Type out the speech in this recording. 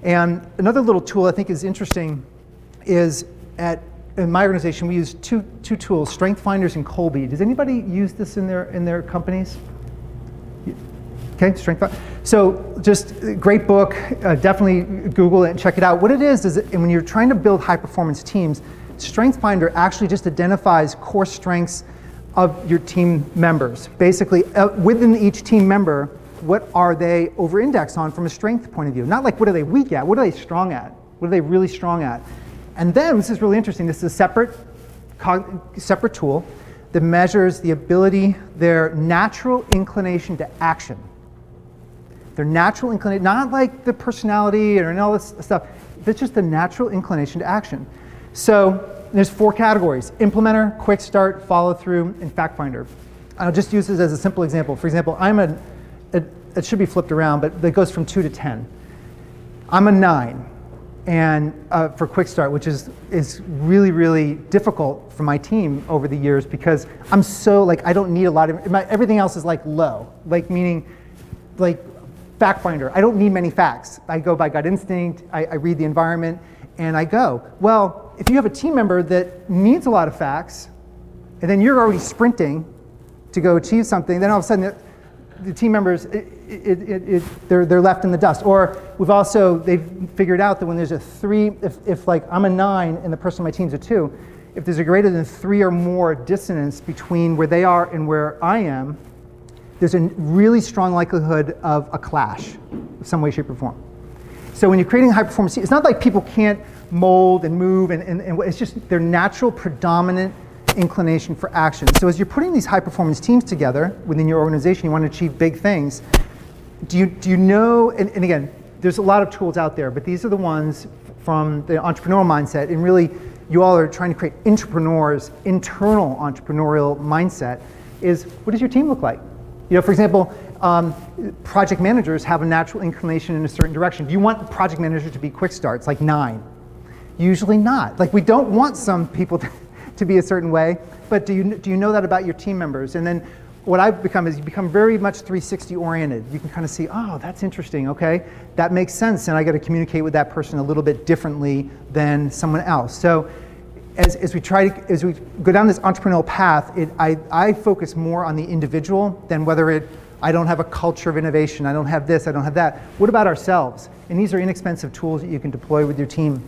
And another little tool I think is interesting is in my organization, we use two tools, Strength Finders and Colby. Does anybody use this in their companies? Okay, Strength Finder. So just great book, definitely Google it and check it out. What it is when you're trying to build high performance teams, Strength Finder actually just identifies core strengths of your team members. Basically, within each team member, what are they over-indexed on from a strength point of view? Not like what are they weak at, what are they strong at? What are they really strong at? And then, this is really interesting, this is a separate tool that measures the ability, their natural inclination to action. Their natural inclination, not like the personality and all this stuff, it's just the natural inclination to action. So there's 4 categories: implementer, quick start, follow through, and fact finder. I'll just use this as a simple example. For example, it should be flipped around, but it goes from 2 to 10. I'm a 9. And for quick start, which is really, really difficult for my team over the years because I'm so, I don't need a lot of, everything else is low, meaning fact finder. I don't need many facts. I go by gut instinct, I read the environment, and I go. Well, if you have a team member that needs a lot of facts, and then you're already sprinting to go achieve something, then all of a sudden the team members, they're left in the dust. Or they've figured out that when there's a 3, if I'm a 9 and the person on my team's a 2, if there's a greater than 3 or more dissonance between where they are and where I am, there's a really strong likelihood of a clash of some way, shape, or form. So when you're creating a high performance team, it's not like people can't mold and move, and it's just their natural predominant inclination for action. So as you're putting these high performance teams together within your organization, you want to achieve big things. Do you know, and again, there's a lot of tools out there, but these are the ones from the entrepreneurial mindset, and really you all are trying to create entrepreneurs, internal entrepreneurial mindset, is what does your team look like? For example, project managers have a natural inclination in a certain direction. Do you want project managers to be quick starts, like 9? Usually not. We don't want some people to be a certain way, but do you know that about your team members? And then what I've become is you become very much 360 oriented. You can kind of see, oh, that's interesting, okay, that makes sense, and I got to communicate with that person a little bit differently than someone else. So as we go down this entrepreneurial path, I focus more on the individual than whether I don't have a culture of innovation, I don't have this, I don't have that. What about ourselves? And these are inexpensive tools that you can deploy with your team.